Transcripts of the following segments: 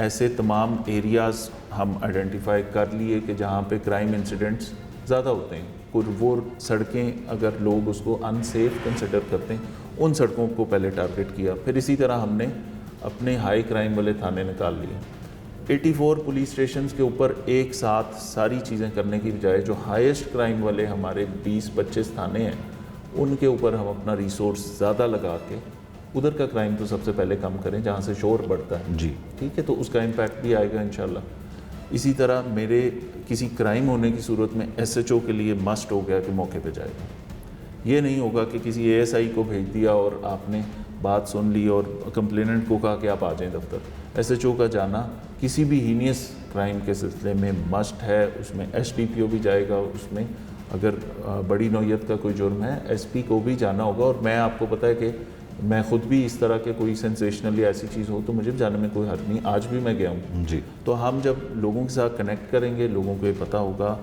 ایسے تمام ایریاز ہم آئیڈینٹیفائی کر لیے کہ جہاں پہ کرائم انسیڈنٹس زیادہ ہوتے ہیں. وہ سڑکیں اگر لوگ اس کو ان سیف کنسیڈر کرتے ہیں, ان سڑکوں کو پہلے ٹارگٹ کیا. پھر اسی طرح ہم نے اپنے ہائی کرائم والے تھانے نکال لیے. 84 پولیس اسٹیشنز کے اوپر ایک ساتھ ساری چیزیں کرنے کی بجائے جو ہائیسٹ کرائم والے ہمارے 20-25 تھانے ہیں, ان کے اوپر ہم اپنا ریسورس زیادہ لگا کے ادھر کا کرائم تو سب سے پہلے کم کریں جہاں سے شور بڑھتا ہے. جی ٹھیک ہے, تو اس کا امپیکٹ بھی آئے گا انشاءاللہ. اسی طرح میرے کسی کرائم ہونے کی صورت میں ایس ایچ او کے لیے مسٹ ہو گیا کہ موقع پہ جائے گا. یہ نہیں ہوگا کہ کسی اے ایس آئی کو بھیج دیا اور آپ نے بات سن لی اور کمپلیننٹ کو کہا کہ آپ آ جائیں دفتر. ایس ایچ او کا جانا کسی بھی ہینیس کرائم کے سلسلے میں مسٹ ہے. اس میں ایس ڈی پی او بھی جائے گا, اس میں اگر بڑی نوعیت کا کوئی جرم ہے ایس پی کو بھی جانا ہوگا. اور میں آپ کو پتہ ہے کہ میں خود بھی اس طرح کے کوئی سینسیشنل یا ایسی چیز ہو تو مجھے جانے میں کوئی حرج نہیں, آج بھی میں گیا ہوں. جی تو ہم جب لوگوں کے ساتھ کنیکٹ کریں گے, لوگوں کو یہ پتہ ہوگا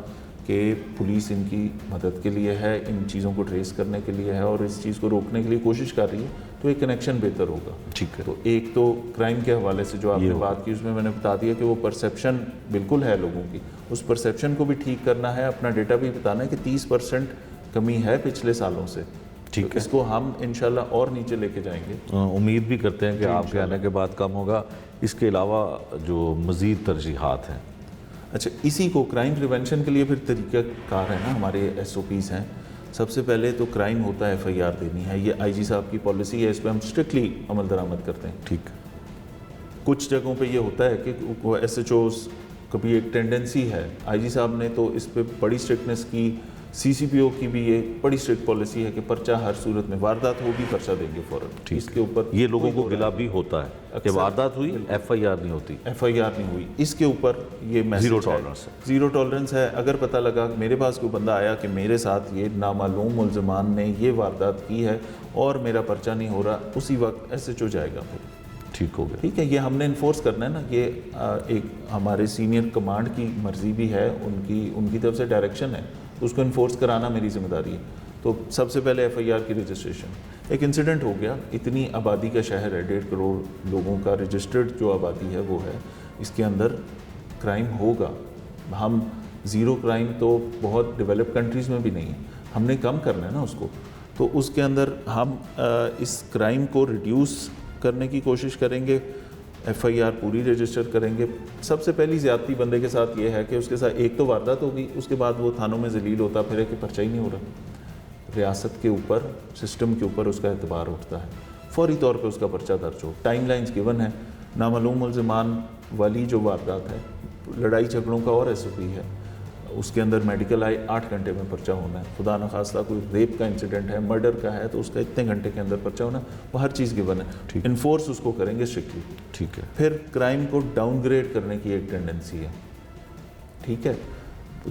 کہ پولیس ان کی مدد کے لیے ہے, ان چیزوں کو ٹریس کرنے کے لیے ہے اور اس چیز کو روکنے کے لیے کوشش کر رہی ہے, تو ایک کنیکشن بہتر ہوگا. ٹھیک ہے. تو ایک تو کرائم کے حوالے سے جو آپ نے بات کی اس میں نے بتا دیا کہ وہ پرسیپشن بالکل ہے لوگوں کی, اس پرسیپشن کو بھی ٹھیک کرنا ہے. اپنا ڈیٹا بھی بتانا ہے کہ 30% کمی ہے پچھلے سالوں سے. ٹھیک ہے, اس کو ہم انشاءاللہ اور نیچے لے کے جائیں گے. امید بھی کرتے ہیں کہ آپ کے آنے کے بعد کم ہوگا. اس کے علاوہ جو مزید ترجیحات ہیں. اچھا, اسی کو کرائم پریونشن کے لیے پھر طریقہ کار ہے نا, ہمارے ایس او پیز ہیں. سب سے پہلے تو کرائم ہوتا ہے ایف آئی آر دینی ہے, یہ آئی جی صاحب کی پالیسی ہے, اس پہ ہم اسٹرکٹلی عمل درآمد کرتے ہیں. ٹھیک. کچھ جگہوں پہ یہ ہوتا ہے کہ ایس ایچ اوز کبھی ایک ٹینڈنسی ہے, آئی جی صاحب نے تو اس پہ بڑی اسٹرکٹنس کی, سی سی پی او کی بھی یہ بڑی اسٹرکٹ پالیسی ہے کہ پرچہ ہر صورت میں واردات ہوگی پرچہ دیں گے فوراً. اس کے اوپر یہ لوگوں کو گلا بھی ہوتا ہے کہ واردات ہوئی ایف آئی آر نہیں ہوتی. ایف آئی آر نہیں ہوئی, اس کے اوپر یہ میسج زیرو ٹالرنس ہے. زیرو ٹالرنس ہے. اگر پتہ لگا کہ میرے پاس کوئی بندہ آیا کہ میرے ساتھ یہ نامعلوم ملزمان نے یہ واردات کی ہے اور میرا پرچہ نہیں ہو رہا, اسی وقت ایس ایچ او جائے گا. پھر ٹھیک ہو گیا. ٹھیک ہے, یہ ہم نے انفورس کرنا ہے نا, یہ ایک ہمارے سینئر کمانڈ کی مرضی بھی ہے, ان کی طرف سے ڈائریکشن ہے, اس کو انفورس کرانا میری ذمہ داری ہے. تو سب سے پہلے ایف آئی آر کی رجسٹریشن. ایک انسیڈنٹ ہو گیا, اتنی آبادی کا شہر ہے, 1.5 کروڑ لوگوں کا رجسٹرڈ جو آبادی ہے وہ ہے, اس کے اندر کرائم ہوگا. ہم زیرو کرائم تو بہت ڈیولپ کنٹریز میں بھی نہیں ہے, ہم نے کم کرنا ہے نا اس کو. تو اس کے اندر ہم اس کرائم کو ریڈیوس کرنے کی کوشش کریں گے, ایف آئی آر پوری رجسٹر کریں گے. سب سے پہلی زیادتی بندے کے ساتھ یہ ہے کہ اس کے ساتھ ایک تو واردات ہوگی, اس کے بعد وہ تھانوں میں ذلیل ہوتا پھر ہے کہ پرچہ ہی نہیں ہو رہا. ریاست کے اوپر, سسٹم کے اوپر اس کا اعتبار اٹھتا ہے, فوری طور پہ اس کا پرچہ درج ہو. ٹائم لائنز گیون ہے. نامعلوم ملزمان والی جو واردات ہے, لڑائی جھگڑوں کا اور ایس او پی ہے, اس کے اندر میڈیکل آئے 8 گھنٹے میں پرچہ ہونا ہے. خدا نخواستہ کوئی ریپ کا انسیڈنٹ ہے, مرڈر کا ہے, تو اس کا اتنے گھنٹے کے اندر پرچہ ہونا ہے. وہ ہر چیز گیون ہے. انفورس اس کو کریں گے اسٹرکٹلی. ٹھیک ہے. پھر کرائم کو ڈاؤن گریڈ کرنے کی ایک ٹینڈنسی ہے. ٹھیک ہے,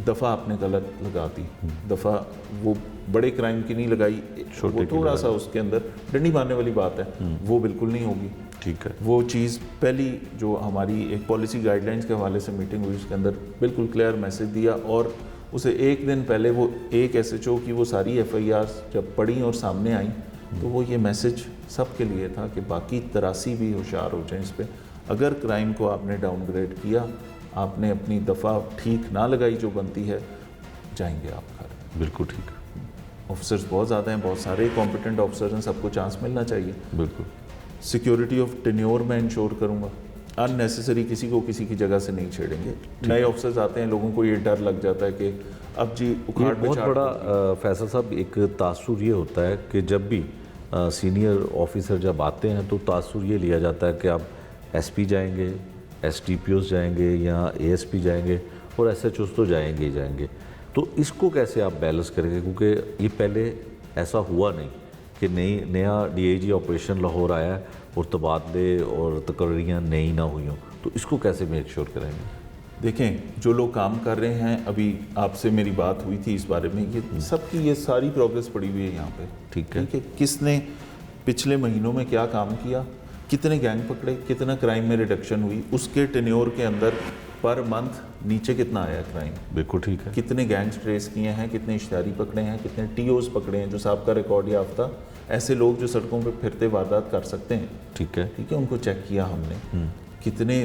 دفعہ آپ نے غلط لگا دی, دفعہ وہ بڑے کرائم کی نہیں لگائی, وہ تھوڑا سا اس کے اندر ڈنڈی مارنے والی بات ہے, وہ بالکل نہیں ہوگی. ٹھیک ہے. وہ چیز پہلی جو ہماری ایک پالیسی گائیڈ لائنس کے حوالے سے میٹنگ ہوئی, اس کے اندر بالکل کلیئر میسج دیا, اور اسے ایک دن پہلے وہ ایک ایس ایچ او کی وہ ساری ایف آئی آر جب پڑھیں اور سامنے آئیں تو وہ یہ میسج سب کے لیے تھا کہ باقی 83 بھی ہوشیار ہو جائیں اس پہ. اگر کرائم کو آپ نے ڈاؤن گریڈ کیا, آپ نے اپنی دفعہ ٹھیک نہ لگائی جو بنتی ہے, جائیں گے آپ گھر. بالکل ٹھیک. آفیسرز بہت زیادہ ہیں, بہت سارے کمپیٹنٹ آفیسرز ہیں, سب کو چانس ملنا چاہیے. بالکل. سیکیورٹی آف ٹینیور میں انشور کروں گا, ان نیسیسری کسی کو کسی کی جگہ سے نہیں چھیڑیں گے. نئے آفیسرز آتے ہیں, لوگوں کو یہ ڈر لگ جاتا ہے کہ اب جی اکھاڑ پہ بہت بڑا فیصل صاحب ایک تاثر یہ ہوتا ہے کہ جب بھی سینئر آفیسر جب آتے ہیں تو تاثر یہ لیا جاتا ہے کہ اب ایس پی جائیں گے, ایس ٹی پی اوز جائیں گے, یا اے ایس پی جائیں گے, اور ایس ایچ اوز تو جائیں گے ہی جائیں گے. تو اس کو کیسے آپ بیلنس کریں گے, کیونکہ یہ پہلے ایسا ہوا نہیں کہ نیا D I G operation Lahore آیا ہے اور تبادلے اور تقرریاں نئی نہ ہوئی ہوں, تو اس کو کیسے میک شور کریں گے؟ دیکھیں, جو لوگ کام کر رہے ہیں, ابھی آپ سے میری بات ہوئی تھی اس بارے میں, یہ سب کی یہ ساری پروگرس پڑی ہوئی ہے یہاں پہ. ٹھیک ہے. کس نے پچھلے مہینوں میں کیا کام کیا, کتنے گینگ پکڑے, کتنا کرائم میں ریڈکشن ہوئی, اس کے ٹینیور کے اندر پر منتھ نیچے کتنا آیا کرائم. بالکل ٹھیک ہے. کتنے گینگز ٹریس کیے ہیں, کتنے اشتہاری پکڑے ہیں, کتنے ٹی اوز پکڑے ہیں جو سابقہ ریکارڈ یافتہ ایسے لوگ جو سڑکوں پہ پھرتے واردات کر سکتے ہیں. ٹھیک ہے. ٹھیک ہے, ان کو چیک کیا ہم نے. کتنے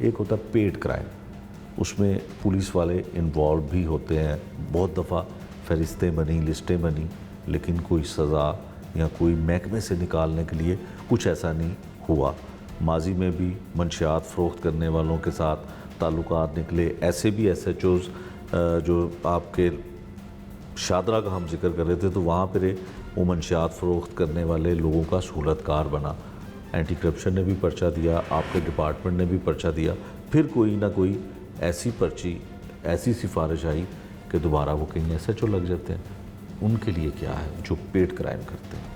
ایک ہوتا ہے پیڈ کرائم، اس میں پولیس والے انوالو بھی ہوتے ہیں، بہت دفعہ فہرستیں بنی، لسٹیں بنی، لیکن کوئی سزا یا کوئی محکمے سے نکالنے کے لیے کچھ ایسا نہیں ہوا۔ ماضی میں بھی منشیات فروخت کرنے والوں کے ساتھ تعلقات نکلے، ایسے بھی ایس ایچ اوز جو آپ کے شادرہ کا ہم ذکر کر رہے تھے تو وہاں پہ وہ منشیات فروخت کرنے والے لوگوں کا سہولت کار بنا، اینٹی کرپشن نے بھی پرچہ دیا، آپ کے ڈپارٹمنٹ نے بھی پرچہ دیا، پھر کوئی نہ کوئی ایسی پرچی، ایسی سفارش آئی کہ دوبارہ وہ کہیں ایس ایچ او لگ جاتے ہیں۔ ان کے لیے کیا ہے جو پیڈ کرائم کرتے ہیں؟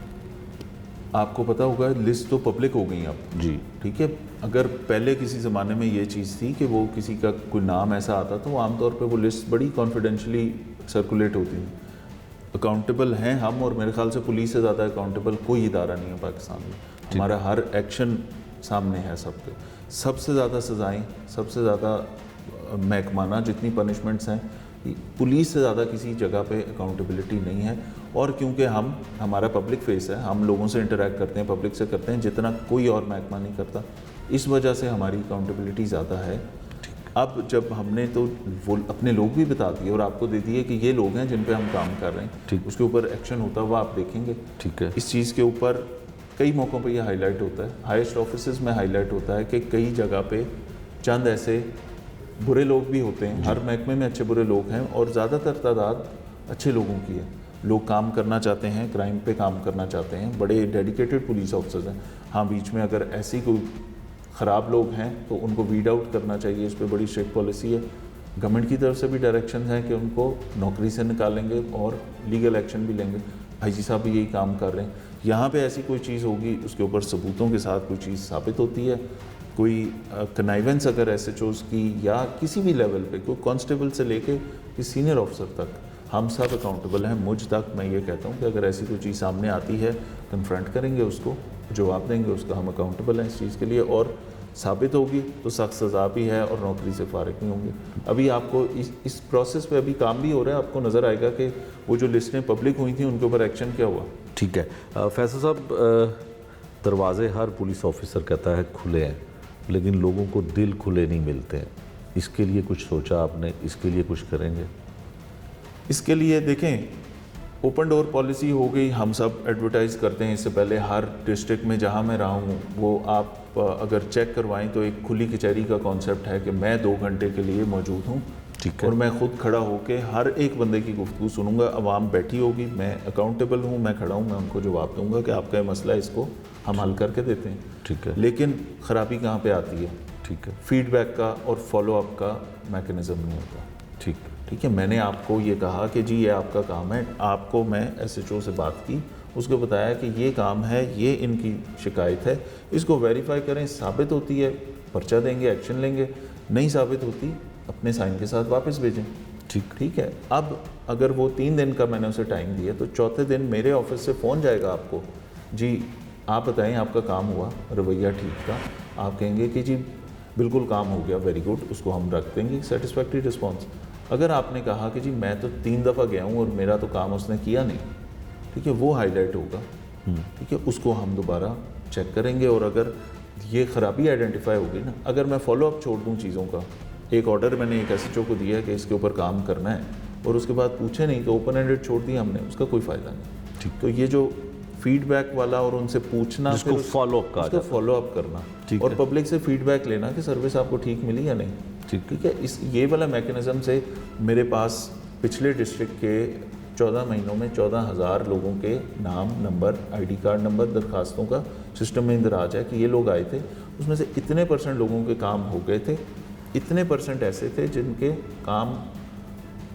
آپ کو پتہ ہوگا لسٹ تو پبلک ہو گئی اب جی ٹھیک ہے۔ اگر پہلے کسی زمانے میں یہ چیز تھی کہ وہ کسی کا کوئی نام ایسا آتا تو عام طور پہ وہ لسٹ بڑی کانفیڈینشلی سرکولیٹ ہوتی ہے۔ اکاؤنٹیبل ہیں ہم، اور میرے خیال سے پولیس سے زیادہ اکاؤنٹیبل کوئی ادارہ نہیں ہے پاکستان میں۔ ہمارا ہر ایکشن سامنے ہے سب کے، سب سے زیادہ سزائیں، سب سے زیادہ محکمانہ جتنی پنشمنٹس ہیں، پولیس سے زیادہ کسی جگہ پہ اکاؤنٹیبلٹی نہیں ہے۔ اور کیونکہ ہمارا پبلک فیس ہے، ہم لوگوں سے انٹریکٹ کرتے ہیں، پبلک سے کرتے ہیں جتنا کوئی اور محکمہ نہیں کرتا، اس وجہ سے ہماری اکاؤنٹیبلٹی زیادہ ہے۔ اب جب ہم نے تو وہ اپنے لوگ بھی بتا دیے اور آپ کو دے دیے کہ یہ لوگ ہیں جن پہ ہم کام کر رہے ہیں، اس کے اوپر ایکشن ہوتا ہوا آپ دیکھیں گے۔ ٹھیک ہے، اس چیز کے اوپر کئی موقعوں پہ یہ ہائی لائٹ ہوتا ہے، ہائیسٹ آفیسز میں ہائی لائٹ ہوتا ہے کہ کئی جگہ پہ چند ایسے برے لوگ بھی ہوتے ہیں، ہر محکمے میں اچھے برے لوگ ہیں، اور زیادہ تر تعداد اچھے لوگوں کی ہے۔ لوگ کام کرنا چاہتے ہیں، کرائم پہ کام کرنا چاہتے ہیں، بڑے ڈیڈیکیٹڈ پولیس آفیسرز ہیں۔ ہاں بیچ میں اگر ایسی کوئی خراب لوگ ہیں تو ان کو ویڈ آؤٹ کرنا چاہیے، اس پہ بڑی اسٹرکٹ پالیسی ہے۔ گورنمنٹ کی طرف سے بھی ڈائریکشنز ہیں کہ ان کو نوکری سے نکالیں گے اور لیگل ایکشن بھی لیں گے۔ آئی جی صاحب بھی یہی کام کر رہے ہیں۔ یہاں پہ ایسی کوئی چیز ہوگی، اس کے اوپر ثبوتوں کے ساتھ کوئی چیز ثابت ہوتی ہے، کوئی کنائیونس اگر ایس ایچ اوز کی یا کسی بھی لیول پہ، کوئی کانسٹیبل سے لے کے کسی سینئر آفیسر تک، ہم سب اکاؤنٹیبل ہیں۔ مجھ تک میں یہ کہتا ہوں کہ اگر ایسی کوئی چیز سامنے آتی ہے، کنفرنٹ کریں گے اس کو، جواب دیں گے اس کا، ہم اکاؤنٹیبل ہیں اس چیز کے لیے، اور ثابت ہوگی تو سخت سزا بھی ہے اور نوکری سے فارغ نہیں ہوں گے۔ ابھی آپ کو اس پروسیس پہ ابھی کام بھی ہو رہا ہے، آپ کو نظر آئے گا کہ وہ جو لسٹیں پبلک ہوئی تھیں ان کے اوپر ایکشن کیا ہوا۔ ٹھیک ہے فیصل صاحب، دروازے ہر پولیس آفیسر کہتا ہے کھلے ہیں، لیکن لوگوں کو دل کھلے نہیں ملتے ہیں، اس کے لیے کچھ سوچا آپ نے؟ اس کے لیے کچھ کریں گے؟ اس کے لیے دیکھیں، اوپن ڈور پالیسی ہو گئی، ہم سب ایڈورٹائز کرتے ہیں۔ اس سے پہلے ہر ڈسٹرکٹ میں جہاں میں رہا ہوں وہ آپ اگر چیک کروائیں تو ایک کھلی کچہری کا کانسیپٹ ہے کہ میں 2 گھنٹے کے لیے موجود ہوں، ٹھیک ہے، اور میں خود کھڑا ہو کے ہر ایک بندے کی گفتگو سنوں گا۔ عوام بیٹھی ہوگی، میں اکاؤنٹیبل ہوں، میں کھڑا ہوں، میں ان کو جواب دوں گا کہ آپ کا یہ مسئلہ ہے، اس کو ہم حل کر کے دیتے ہیں۔ ٹھیک ہے، لیکن خرابی کہاں پہ آتی ہے؟ ٹھیک ہے، فیڈ بیک کا اور فالو اپ کا میکنزم نہیں ہوتا۔ ٹھیک ٹھیک ہے، میں نے آپ کو یہ کہا کہ جی یہ آپ کا کام ہے، آپ کو میں ایس ایچ او سے بات کی، اس کو بتایا کہ یہ کام ہے، یہ ان کی شکایت ہے، اس کو ویریفائی کریں، ثابت ہوتی ہے پرچہ دیں گے، ایکشن لیں گے، نہیں ثابت ہوتی اپنے سائن کے ساتھ واپس بھیجیں۔ ٹھیک ہے، اب اگر وہ 3 دن کا میں نے اسے ٹائم دیا تو چوتھے دن میرے آفس سے فون جائے گا آپ کو، جی آپ بتائیں آپ کا کام ہوا، رویہ ٹھیک تھا، آپ کہیں گے کہ جی بالکل کام ہو گیا، ویری گڈ، اس کو ہم رکھ دیں گے سیٹسفیکٹری رسپانس۔ اگر آپ نے کہا کہ جی میں تو 3 دفعہ گیا ہوں اور میرا تو کام اس نے کیا نہیں، ٹھیک ہے، وہ ہائی لائٹ ہوگا، ٹھیک ہے، اس کو ہم دوبارہ چیک کریں گے۔ اور اگر یہ خرابی آئیڈینٹیفائی ہوگی نا، اگر میں فالو اپ چھوڑ دوں چیزوں کا، ایک آرڈر میں نے ایک ایس ایچ او کو دیا ہے کہ اس کے اوپر کام کرنا ہے، اور اس کے بعد پوچھے نہیں تو اوپن ہینڈڈ چھوڑ دیا ہم نے، اس کا کوئی فائدہ نہیں۔ تو یہ جو فیڈ بیک والا اور ان سے پوچھنا، جس کو فالو اپ کا، فالو اپ کرنا اور پبلک سے فیڈ بیک لینا کہ سروس آپ کو ٹھیک ملی یا نہیں، ٹھیک ہے، یہ والا میکنزم سے میرے پاس پچھلے ڈسٹرکٹ کے 14 مہینوں میں 14,000 لوگوں کے نام، number, I D card number, درخواستوں کا سسٹم میں اندراج ہے کہ یہ لوگ آئے تھے، اس میں سے اتنے % لوگوں کے کام ہو گئے تھے، اتنے % ایسے تھے جن کے کام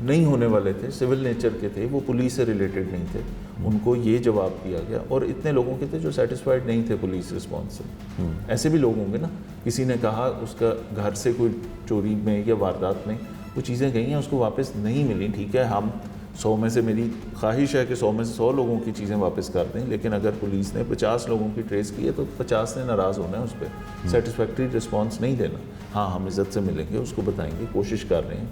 نہیں ہونے والے تھے، سول نیچر کے تھے، وہ پولیس سے ریلیٹڈ نہیں تھے، ان کو یہ جواب دیا گیا، اور اتنے لوگوں کے تھے جو سیٹسفائیڈ نہیں تھے پولیس رسپانس سے۔ ایسے بھی لوگ ہوں گے نا، کسی نے کہا اس کا گھر سے کوئی چوری میں یا واردات میں وہ چیزیں گئی ہیں، اس کو واپس نہیں ملی، ٹھیک ہے، ہم 100 میں سے، میری خواہش ہے کہ 100 میں سے 100 لوگوں کی چیزیں واپس کر دیں، لیکن اگر پولیس نے 50 لوگوں کی ٹریس کی ہے تو 50 نے ناراض ہونا ہے، اس پہ سیٹسفیکٹری رسپانس نہیں دینا۔ ہاں ہم عزت سے ملیں گے، اس کو بتائیں گے کوشش کر رہے ہیں،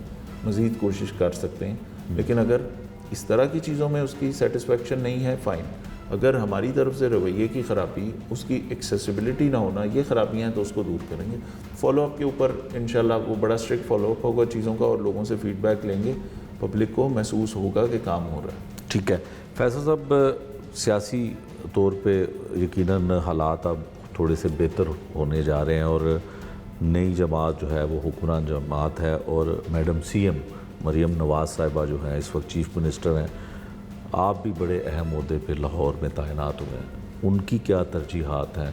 مزید کوشش کر سکتے ہیں، لیکن اگر اس طرح کی چیزوں میں اس کی سیٹسفیکشن نہیں ہے، فائن۔ اگر ہماری طرف سے رویے کی خرابی، اس کی ایکسیسیبلٹی نہ ہونا، یہ خرابیاں ہیں تو اس کو دور کریں گے. فالو اپ کے اوپر انشاءاللہ وہ بڑا اسٹرکٹ فالو اپ ہوگا چیزوں کا، اور لوگوں سے فیڈ بیک لیں گے، پبلک کو محسوس ہوگا کہ کام ہو رہا ہے. ٹھیک ہے فیصل صاحب، سیاسی طور پہ یقیناً حالات اب تھوڑے سے بہتر ہونے جا رہے ہیں، اور نئی جماعت جو ہے وہ حکمران جماعت ہے، اور madam C M Maryam Nawaz صاحبہ جو ہیں اس وقت چیف منسٹر ہیں. آپ بھی بڑے اہم عہدے پہ لاہور میں تعینات ہوئے ہیں، ان کی کیا ترجیحات ہیں؟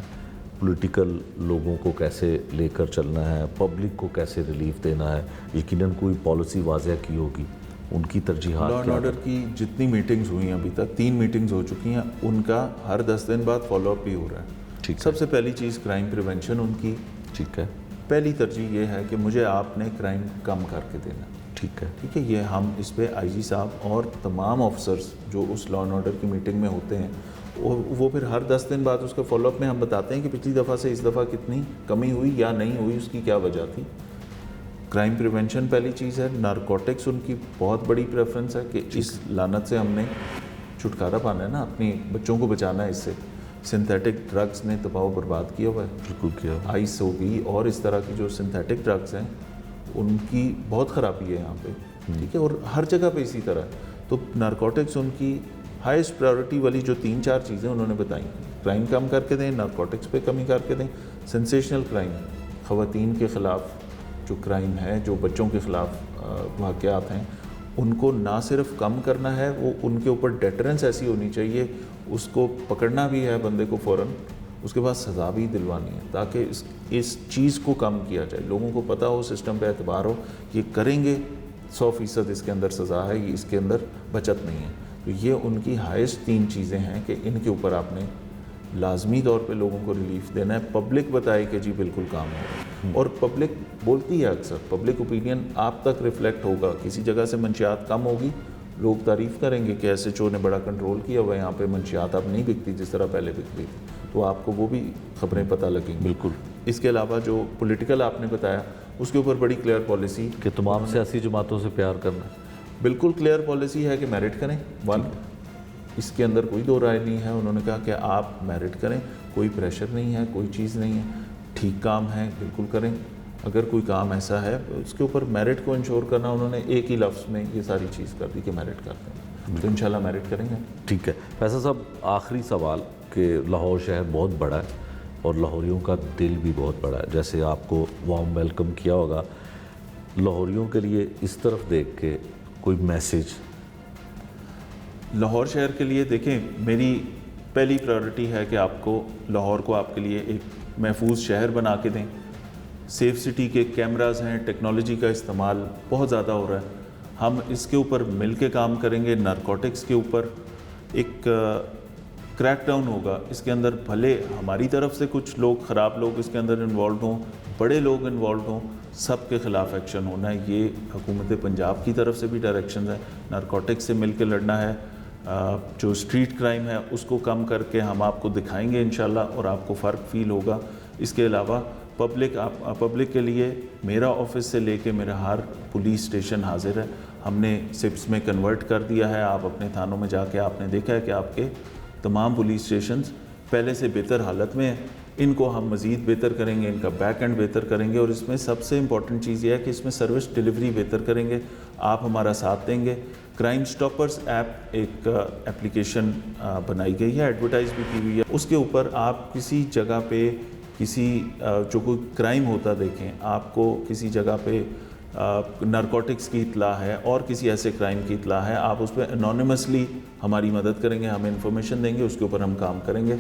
پولیٹیکل لوگوں کو کیسے لے کر چلنا ہے، پبلک کو کیسے ریلیف دینا ہے؟ یقیناً کوئی پالیسی واضح کی ہوگی، ان کی ترجیحات لا اینڈ کیا آرڈر کی جتنی میٹنگز ہوئی ہیں ابھی تک 3 میٹنگز ہو چکی ہیں، ان کا ہر 10 دن بعد فالو اپ بھی ہو رہا ہے. ٹھیک ہے. سب سے پہلی چیز کرائم پریونشن، ان کی ٹھیک ہے. پہلی ترجیح یہ ہے کہ مجھے آپ نے کرائم کم کر کے دینا. ٹھیک ہے. ٹھیک ہے، یہ ہم اس پہ آئی جی صاحب اور تمام آفیسرز جو اس لا اینڈ آرڈر کی میٹنگ میں ہوتے ہیں، وہ پھر ہر 10 دن بعد اس کا فالو اپ میں ہم بتاتے ہیں کہ پچھلی دفعہ سے اس دفعہ کتنی کمی ہوئی یا نہیں ہوئی، اس کی کیا وجہ تھی. کرائم پریونشن پہلی چیز ہے. نارکوٹکس ان کی بہت بڑی پریفرنس ہے کہ اس لعنت سے ہم نے چھٹکارا پانا ہے نا، اپنی بچوں کو بچانا ہے اس سے. سنتھیٹک ڈرگس نے تباہ و برباد کیا ہوا ہے. بالکل کیا. آئس ہوگی اور اس طرح کی جو سنتھیٹک ڈرگس ہیں ان کی بہت خرابی ہے یہاں پہ. ٹھیک ہے، اور ہر جگہ پہ اسی طرح ہے. تو نارکوٹکس ان کی ہائیسٹ پرائیورٹی والی جو 3-4 چیزیں انہوں نے بتائیں، کرائم کم کر کے دیں، نارکوٹکس پہ کمی کر کے دیں. سنسیشنل کرائم، خواتین کے خلاف جو کرائم ہے، جو بچوں کے خلاف واقعات ہیں، ان کو نہ صرف کم کرنا ہے، وہ ان کے اوپر ڈیٹرنس ایسی ہونی چاہیے، اس کو پکڑنا بھی ہے بندے کو فوراً، اس کے بعد سزا بھی دلوانی ہے تاکہ اس چیز کو کم کیا جائے. لوگوں کو پتہ ہو، سسٹم پہ اعتبار ہو، یہ کریں گے 100% اس کے اندر سزا ہے، یہ اس کے اندر بچت نہیں ہے. تو یہ ان کی ہائیسٹ 3 چیزیں ہیں کہ ان کے اوپر آپ نے لازمی طور پہ لوگوں کو ریلیف دینا ہے. پبلک بتائے کہ جی بالکل کام ہو رہا ہے، اور پبلک بولتی ہے اکثر، پبلک اوپینین آپ تک ریفلیکٹ ہوگا. کسی جگہ سے منشیات کم ہوگی، لوگ تعریف کریں گے کہ ایس ایچ او نے بڑا کنٹرول کیا ہوا ہے، یہاں پہ منشیات اب نہیں بکتی جس طرح پہلے بکتی تھی. تو آپ کو وہ بھی خبریں پتہ لگیں گی. بالکل. اس کے علاوہ جو پولیٹیکل آپ نے بتایا، اس کے اوپر بڑی کلیئر پالیسی کہ تمام سیاسی جماعتوں سے پیار کرنا. بالکل کلیئر پالیسی ہے کہ میرٹ کریں. 1 اس کے اندر کوئی دو رائے نہیں ہے. انہوں نے کہا کہ آپ میرٹ کریں، کوئی پریشر نہیں ہے، کوئی چیز نہیں ہے، ٹھیک کام ہے بالکل کریں. اگر کوئی کام ایسا ہے اس کے اوپر میرٹ کو انشور کرنا، انہوں نے ایک ہی لفظ میں یہ ساری چیز کر دی کہ میرٹ کرتے ہیں. تو انشاءاللہ میرٹ کریں گے. ٹھیک ہے. فیصل صاحب، آخری سوال کہ لاہور شہر بہت بڑا ہے اور لاہوریوں کا دل بھی بہت بڑا ہے. جیسے آپ کو وارم ویلکم کیا ہوگا، لاہوریوں کے لیے اس طرف دیکھ کے کوئی میسیج؟ لاہور شہر کے لیے دیکھیں، میری پہلی پرائیورٹی ہے کہ آپ کو لاہور کو آپ کے لیے ایک محفوظ شہر بنا کے دیں. سیف سٹی کے کیمراز ہیں، ٹیکنالوجی کا استعمال بہت زیادہ ہو رہا ہے. ہم اس کے اوپر مل کے کام کریں گے. نارکوٹکس کے اوپر ایک کریک ڈاؤن ہوگا. اس کے اندر بھلے ہماری طرف سے کچھ لوگ، خراب لوگ اس کے اندر انوالوڈ ہوں، بڑے لوگ انوالوڈ ہوں، سب کے خلاف ایکشن ہونا ہے. یہ حکومت پنجاب کی طرف سے بھی ڈائریکشنز ہیں. نارکوٹکس سے مل کے لڑنا ہے. جو اسٹریٹ کرائم ہے اس کو کم کر کے ہم آپ کو دکھائیں گے انشاءاللہ، اور آپ کو فرق فیل ہوگا. اس کے علاوہ پبلک کے لیے میرا آفس سے لے کے میرا ہر پولیس اسٹیشن حاضر ہے. ہم نے سپس میں کنورٹ کر دیا ہے. آپ اپنے تھانوں میں جا کے آپ نے دیکھا ہے کہ آپ کے تمام پولیس اسٹیشنز پہلے سے بہتر حالت میں ہیں. ان کو ہم مزید بہتر کریں گے، ان کا بیک اینڈ بہتر کریں گے، اور اس میں سب سے امپورٹنٹ چیز یہ ہے کہ اس میں سروس ڈیلیوری بہتر کریں گے. آپ ہمارا ساتھ دیں گے. کرائم سٹاپرز ایپ ایک اپلیکیشن بنائی گئی ہے، ایڈورٹائز بھی کی ہوئی ہے. اس کے اوپر آپ کسی جگہ پہ جو کوئی کرائم ہوتا دیکھیں، آپ کو کسی جگہ پہ نارکوٹکس کی اطلاع ہے اور کسی ایسے کرائم کی اطلاع ہے، آپ اس پہ انونیمسلی ہماری مدد کریں گے، ہمیں انفارمیشن دیں گے، اس کے اوپر ہم کام کریں گے.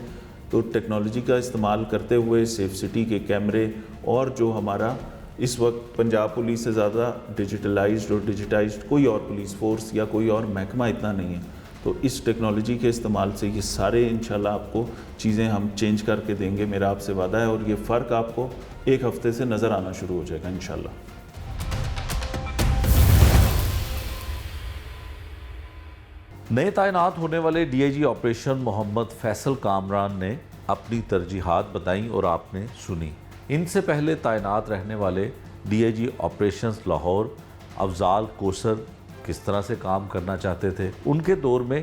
تو ٹیکنالوجی کا استعمال کرتے ہوئے سیف سٹی کے کیمرے، اور جو ہمارا اس وقت پنجاب پولیس سے زیادہ ڈیجیٹلائزڈ اور ڈیجیٹائزڈ کوئی اور پولیس فورس یا کوئی اور محکمہ اتنا نہیں ہے. تو اس ٹیکنالوجی کے استعمال سے یہ سارے انشاءاللہ آپ کو چیزیں ہم چینج کر کے دیں گے، میرا آپ سے وعدہ ہے. اور یہ فرق آپ کو 1 ہفتے سے نظر آنا شروع ہو جائے گا انشاءاللہ. نئے تعینات ہونے والے ڈی آئی جی آپریشن محمد فیصل کامران نے اپنی ترجیحات بتائیں اور آپ نے سنی. ان سے پہلے تعینات رہنے والے D I G operations Lahore Afzal Kausar کس طرح سے کام کرنا چاہتے تھے. ان کے دور میں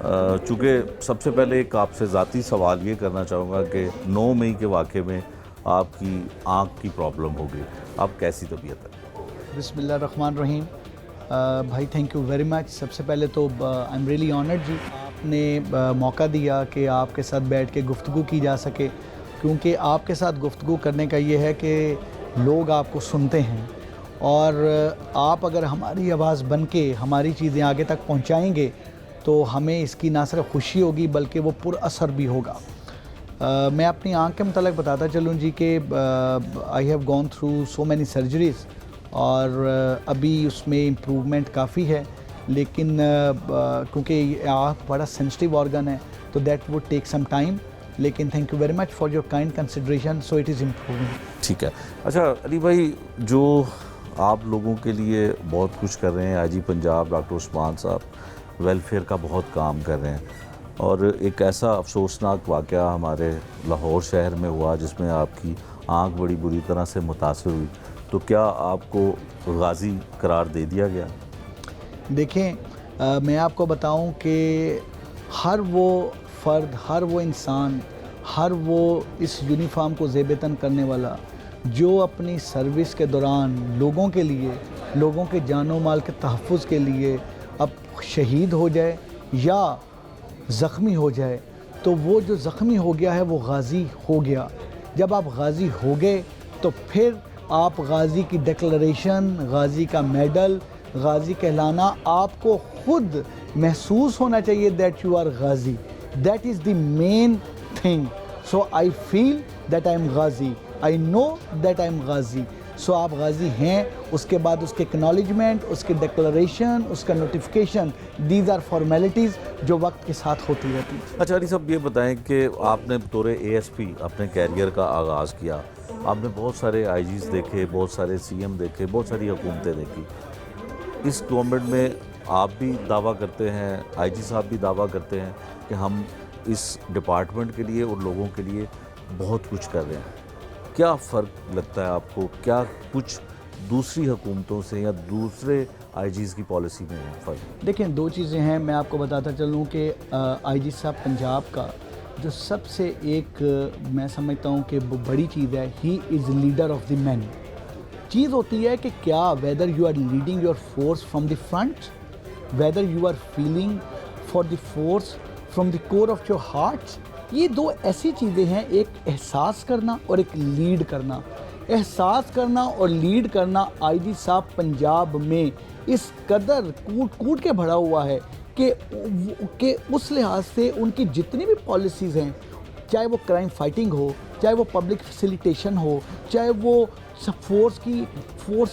چونکہ سب سے پہلے ایک آپ سے ذاتی سوال یہ کرنا چاہوں گا کہ 9 مئی کے واقعے میں آپ کی آنکھ کی پرابلم ہو گئی، آپ کیسی طبیعت ہے؟ بسم اللہ الرحمن الرحیم۔ بھائی تھینک یو ویری مچ۔ سب سے پہلے تو آئی ایم ریئلی آنرڈ جی، آپ نے موقع دیا کہ آپ کے ساتھ بیٹھ کے گفتگو کی جا سکے، کیونکہ آپ کے ساتھ گفتگو کرنے کا یہ ہے کہ لوگ آپ کو سنتے ہیں، اور آپ اگر ہماری آواز بن کے ہماری چیزیں آگے تک پہنچائیں گے تو ہمیں اس کی نہ صرف خوشی ہوگی بلکہ وہ پر اثر بھی ہوگا۔ میں اپنی آنکھ کے متعلق بتاتا چلوں جی کہ I have gone through so many surgeries, اور ابھی اس میں امپروومنٹ کافی ہے، لیکن کیونکہ آنکھ بڑا سینسٹیو آرگن ہے تو that would take some time, لیکن thank you very much for your kind consideration, so it is improving. ٹھیک ہے۔ اچھا علی بھائی، جو آپ لوگوں کے لیے بہت کچھ کر رہے ہیں، آئی جی پنجاب ڈاکٹر عثمان صاحب ویلفیئر کا بہت کام کر رہے ہیں، اور ایک ایسا افسوسناک واقعہ ہمارے لاہور شہر میں ہوا جس میں آپ کی آنکھ بڑی بری طرح سے متاثر ہوئی، تو کیا آپ کو غازی قرار دے دیا گیا؟ دیکھیں، میں آپ کو بتاؤں کہ ہر وہ فرد، ہر وہ انسان، ہر وہ اس یونیفارم کو زیب تن کرنے والا جو اپنی سروس کے دوران لوگوں کے لیے، لوگوں کے جان و مال کے تحفظ کے لیے اب شہید ہو جائے یا زخمی ہو جائے، تو وہ جو زخمی ہو گیا ہے وہ غازی ہو گیا۔ جب آپ غازی ہو گئے تو پھر آپ غازی کی ڈکلریشن، غازی کا میڈل، غازی کہلانا آپ کو خود محسوس ہونا چاہیے that you are Ghazi, that is the main thing. So I feel that I am Ghazi, I know that I am Ghazi. سو آپ غازی ہیں، اس کے بعد اس کے اکنالجمنٹ، اس کے ڈکلریشن، اس کا نوٹیفیکیشن، دیز آر فارمیلٹیز جو وقت کے ساتھ ہوتی رہتی ہیں۔ اچھا علی صاحب، یہ بتائیں کہ آپ نے بطور اے ایس پی اپنے کیریئر کا آغاز کیا، آپ نے بہت سارے آئی جیز دیکھے، بہت سارے سی ایم دیکھے، بہت ساری حکومتیں دیکھی، اس گورنمنٹ میں آپ بھی دعویٰ کرتے ہیں، آئی جی صاحب بھی دعویٰ کرتے ہیں کہ ہم اس ڈپارٹمنٹ کے لیے اور لوگوں کے لیے بہت کچھ کر رہے ہیں، کیا فرق لگتا ہے آپ کو؟ کیا کچھ دوسری حکومتوں سے یا دوسرے آئی جیز کی پالیسی میں ہے فرق؟ دیکھیں، دو چیزیں ہیں، میں آپ کو بتاتا چلوں کہ آئی جی صاحب پنجاب کا جو سب سے ایک میں سمجھتا ہوں کہ بڑی چیز ہے، ہی از لیڈر آف دی مین۔ چیز ہوتی ہے کہ کیا whether you are leading your force from the front, whether you are feeling for the force from the core of your heart, یہ دو ایسی چیزیں ہیں، ایک احساس کرنا اور ایک لیڈ کرنا۔ احساس کرنا اور لیڈ کرنا آئی جی صاحب پنجاب میں اس قدر کوٹ کے بھرا ہوا ہے کہ اس لحاظ سے ان کی جتنی بھی پالیسیز ہیں، چاہے وہ کرائم فائٹنگ ہو، چاہے وہ پبلک فیسیلیٹیشن ہو، چاہے وہ فورس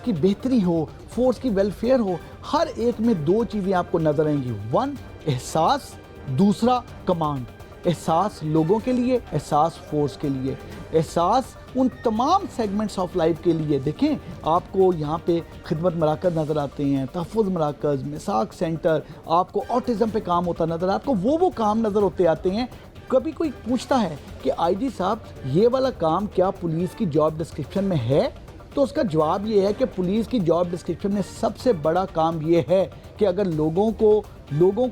کی بہتری ہو، فورس کی ویلفیئر ہو، ہر ایک میں دو چیزیں آپ کو نظر آئیں گی، ون احساس، دوسرا کمانڈ۔ احساس لوگوں کے لیے، احساس فورس کے لیے، احساس ان تمام سیگمنٹس آف لائف کے لیے۔ دیکھیں، آپ کو یہاں پہ خدمت مراکز نظر آتے ہیں، تحفظ مراکز، مساق سینٹر، آپ کو آٹزم پہ کام ہوتا نظر، آپ کو وہ کام نظر ہوتے آتے ہیں۔ کبھی کوئی پوچھتا ہے کہ آئی جی صاحب یہ والا کام کیا پولیس کی جاب ڈسکرپشن میں ہے؟ تو اس کا جواب یہ ہے کہ پولیس کی جاب ڈسکرپشن میں سب سے بڑا کام یہ ہے کہ اگر لوگوں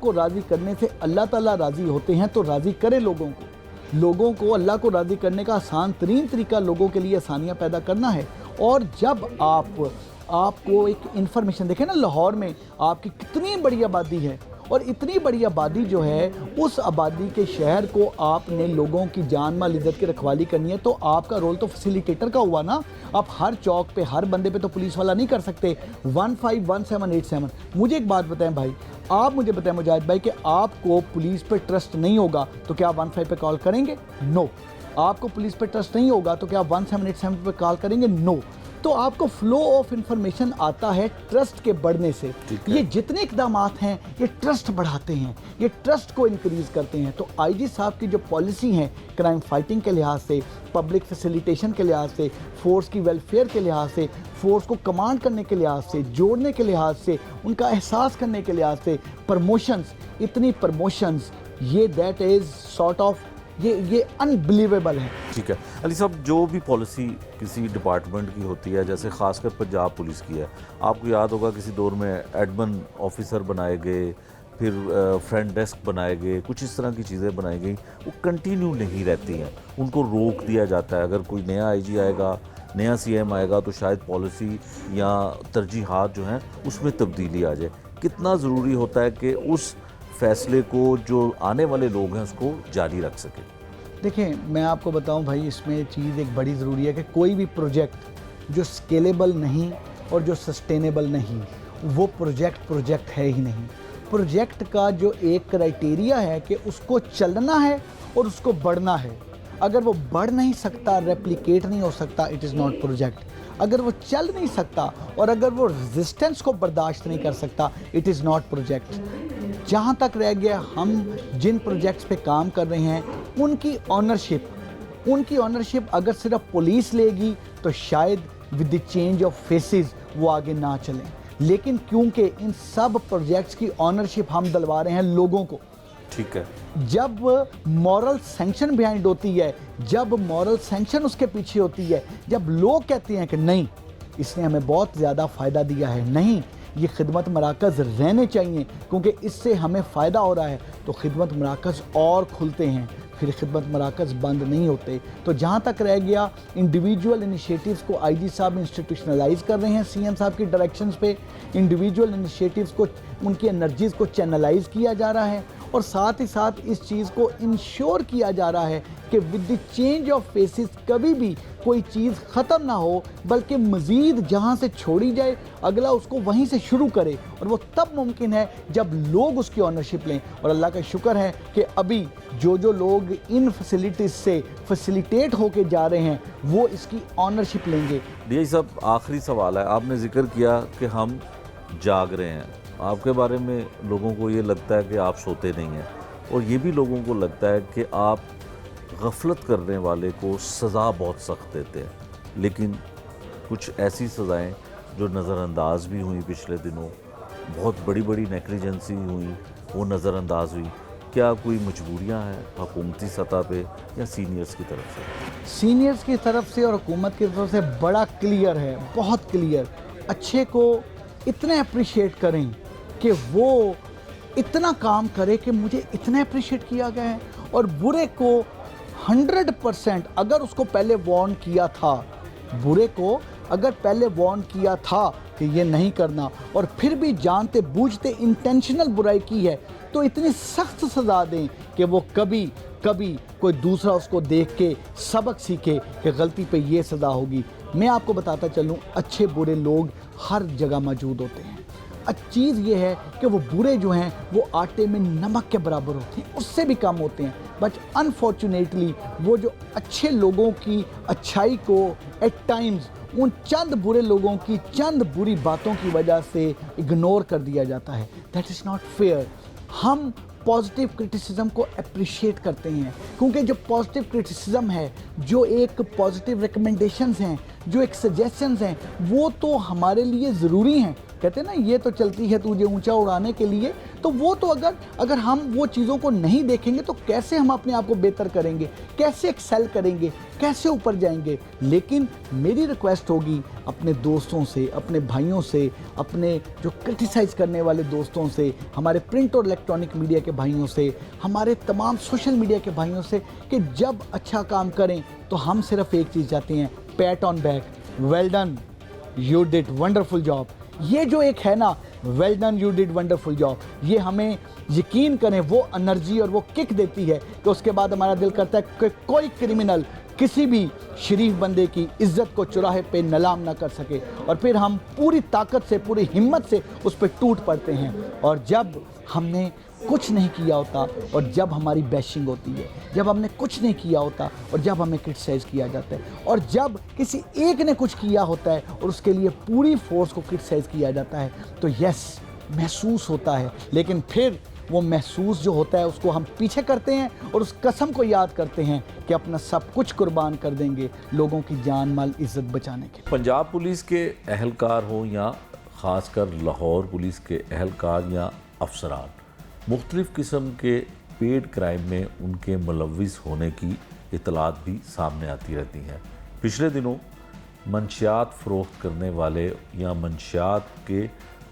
کو راضی کرنے سے اللہ تعالیٰ راضی ہوتے ہیں تو راضی کرے لوگوں کو اللہ کو راضی کرنے کا آسان ترین طریقہ لوگوں کے لیے آسانیاں پیدا کرنا ہے۔ اور جب آپ کو ایک انفارمیشن دیکھیں نا، لاہور میں آپ کی کتنی بڑی آبادی ہے، اور اتنی بڑی آبادی جو ہے، اس آبادی کے شہر کو آپ نے لوگوں کی جان مال عزت کی رکھوالی کرنی ہے، تو آپ کا رول تو فیسیلیٹیٹر کا ہوا نا۔ آپ ہر چوک پہ ہر بندے پہ تو پولیس والا نہیں کر سکتے۔ 151787 مجھے ایک بات بتائیں بھائی، آپ مجھے بتائیں مجاہد بھائی کہ آپ کو پولیس پہ ٹرسٹ نہیں ہوگا تو کیا آپ 15 پہ کال کریں گے؟ نو۔ آپ کو پولیس پہ ٹرسٹ نہیں ہوگا تو کیا آپ 1787 پہ کال کریں گے؟ نو۔ تو آپ کو فلو آف انفارمیشن آتا ہے ٹرسٹ کے بڑھنے سے۔ یہ جتنے اقدامات ہیں یہ ٹرسٹ بڑھاتے ہیں، یہ ٹرسٹ کو انکریز کرتے ہیں۔ تو آئی جی صاحب کی جو پالیسی ہیں کرائم فائٹنگ کے لحاظ سے، پبلک فیسیلیٹیشن کے لحاظ سے، فورس کی ویلفیئر کے لحاظ سے، فورس کو کمانڈ کرنے کے لحاظ سے، جوڑنے کے لحاظ سے، ان کا احساس کرنے کے لحاظ سے، پرموشنز، اتنی پرموشنز، یہ دیٹ از سارٹ آف یہ انبلیویبل ہے۔ ٹھیک ہے علی صاحب، جو بھی پالیسی کسی ڈپارٹمنٹ کی ہوتی ہے، جیسے خاص کر پنجاب پولیس کی ہے، آپ کو یاد ہوگا کسی دور میں ایڈمن آفیسر بنائے گئے، پھر فرنٹ ڈیسک بنائے گئے, کچھ اس طرح کی چیزیں بنائی گئیں, وہ کنٹینیو نہیں رہتی ہیں, ان کو روک دیا جاتا ہے. اگر کوئی نیا آئی جی آئے گا, نیا سی ایم آئے گا, تو شاید پالیسی یا ترجیحات جو ہیں اس میں تبدیلی آ جائے. کتنا ضروری ہوتا ہے کہ اس فیصلے کو جو آنے والے لوگ ہیں اس کو جاری رکھ سکیں؟ دیکھیں میں آپ کو بتاؤں بھائی, اس میں چیز ایک بڑی ضروری ہے کہ کوئی بھی پروجیکٹ جو سکیلیبل نہیں اور جو سسٹینیبل نہیں, وہ پروجیکٹ ہے ہی نہیں. پروجیکٹ کا جو ایک کرائٹیریا ہے کہ اس کو چلنا ہے اور اس کو بڑھنا ہے. اگر وہ بڑھ نہیں سکتا, ریپلیکیٹ نہیں ہو سکتا, اٹ از ناٹ پروجیکٹ. اگر وہ چل نہیں سکتا اور اگر وہ ریزسٹنس کو برداشت نہیں کر سکتا, اٹ از ناٹ پروجیکٹ. جہاں تک رہ گیا, ہم جن پروجیکٹس پہ کام کر رہے ہیں ان کی آنرشپ اگر صرف پولیس لے گی تو شاید with the change of phases وہ آگے نہ چلیں. لیکن کیونکہ ان سب پروجیکٹس کی آنرشپ ہم دلوا رہے ہیں لوگوں کو, ٹھیک ہے, جب مورل سینکشن بیہائنڈ ہوتی ہے, جب مورل سینکشن اس کے پیچھے ہوتی ہے, جب لوگ کہتے ہیں کہ نہیں اس نے ہمیں بہت زیادہ فائدہ دیا ہے, نہیں یہ خدمت مراکز رہنے چاہیے کیونکہ اس سے ہمیں فائدہ ہو رہا ہے, تو خدمت مراکز اور کھلتے ہیں, پھر خدمت مراکز بند نہیں ہوتے. تو جہاں تک رہ گیا, انڈیویجول انیشیٹیوز کو آئی جی صاحب انسٹیٹیوشنلائز کر رہے ہیں سی ایم صاحب کی ڈائریکشنز پہ, انڈیویجول انیشیٹیوز کو, ان کی انرجیز کو چینلائز کیا جا رہا ہے, اور ساتھ ہی ساتھ اس چیز کو انشور کیا جا رہا ہے کہ with the change of phases کبھی بھی کوئی چیز ختم نہ ہو, بلکہ مزید جہاں سے چھوڑی جائے اگلا اس کو وہیں سے شروع کرے, اور وہ تب ممکن ہے جب لوگ اس کی آنرشپ لیں. اور اللہ کا شکر ہے کہ ابھی جو لوگ ان فیسلٹیز سے فیسیلیٹیٹ ہو کے جا رہے ہیں وہ اس کی آنرشپ لیں گے. ڈی آئی صاحب آخری سوال ہے, آپ نے ذکر کیا کہ ہم جاگ رہے ہیں, آپ کے بارے میں لوگوں کو یہ لگتا ہے کہ آپ سوتے نہیں ہیں, اور یہ بھی لوگوں کو لگتا ہے کہ آپ غفلت کرنے والے کو سزا بہت سخت دیتے ہیں, لیکن کچھ ایسی سزائیں جو نظر انداز بھی ہوئیں پچھلے دنوں, بہت بڑی بڑی نیگلیجنسی ہوئیں وہ نظر انداز ہوئی. کیا کوئی مجبوریاں ہیں حکومتی سطح پہ یا سینئرز کی طرف سے؟ سینئرز کی طرف سے اور حکومت کی طرف سے بڑا کلیئر ہے, بہت کلیئر. اچھے کو اتنے اپریشیٹ کریں کہ وہ اتنا کام کرے کہ مجھے اتنا اپریشیٹ کیا گیا ہے, اور برے کو 100% اگر اس کو پہلے وارن کیا تھا, برے کو اگر پہلے وارن کیا تھا کہ یہ نہیں کرنا اور پھر بھی جانتے بوجھتے انٹینشنل برائی کی ہے, تو اتنی سخت سزا دیں کہ وہ کبھی کوئی دوسرا اس کو دیکھ کے سبق سیکھے کہ غلطی پہ یہ سزا ہوگی. میں آپ کو بتاتا چلوں, اچھے برے لوگ ہر جگہ موجود ہوتے ہیں. چیز یہ ہے کہ وہ برے جو ہیں وہ آٹے میں نمک کے برابر ہوتے ہیں, اس سے بھی کم ہوتے ہیں. بٹ انفارچونیٹلی وہ جو اچھے لوگوں کی اچھائی کو ایٹ ٹائمز ان چند برے لوگوں کی چند بری باتوں کی وجہ سے اگنور کر دیا جاتا ہے. That is not fair. ہم پازیٹیو کرٹیسزم کو اپریشیٹ کرتے ہیں کیونکہ جو پازیٹیو کرٹیسزم ہے, جو ایک پازیٹیو ریکمنڈیشنز ہیں, جو ایک سجیشنز ہیں, وہ تو ہمارے لیے ضروری ہیں. کہتے ہیں نا یہ تو چلتی ہے تجھے اونچا اڑانے کے لیے, تو وہ تو اگر ہم وہ چیزوں کو نہیں دیکھیں گے تو کیسے ہم اپنے آپ کو بہتر کریں گے, کیسے ایکسل کریں گے, کیسے اوپر جائیں گے. لیکن میری ریکویسٹ ہوگی اپنے دوستوں سے, اپنے بھائیوں سے, اپنے جو کرٹیسائز کرنے والے دوستوں سے, ہمارے پرنٹ اور الیکٹرانک میڈیا کے بھائیوں سے, ہمارے تمام سوشل میڈیا کے بھائیوں سے, کہ جب اچھا کام کریں تو ہم صرف ایک چیز چاہتے ہیں, pat on back, well done, you did wonderful job. یہ جو ایک ہے نا, well done you did wonderful job, یہ ہمیں یقین کریں وہ انرجی اور وہ کک دیتی ہے کہ اس کے بعد ہمارا دل کرتا ہے کہ کوئی کرمنل کسی بھی شریف بندے کی عزت کو چوراہے پہ نیلام نہ کر سکے, اور پھر ہم پوری طاقت سے, پوری ہمت سے اس پہ ٹوٹ پڑتے ہیں. اور جب ہم نے کچھ نہیں کیا ہوتا, اور جب ہماری بیشنگ ہوتی ہے, جب ہم نے کچھ نہیں کیا ہوتا, اور جب ہمیں کرٹیسائز کیا جاتا ہے, اور جب کسی ایک نے کچھ کیا ہوتا ہے اور اس کے لیے پوری فورس کو کرٹیسائز کیا جاتا ہے, تو یس محسوس ہوتا ہے. لیکن پھر وہ محسوس جو ہوتا ہے اس کو ہم پیچھے کرتے ہیں اور اس قسم کو یاد کرتے ہیں کہ اپنا سب کچھ قربان کر دیں گے لوگوں کی جان مال عزت بچانے کے. پنجاب پولیس کے اہلکار ہوں یا خاص کر لاہور پولیس کے اہلکار یا افسران, مختلف قسم کے پیڈ کرائم میں ان کے ملوث ہونے کی اطلاعات بھی سامنے آتی رہتی ہیں. پچھلے دنوں منشیات فروخت کرنے والے یا منشیات کے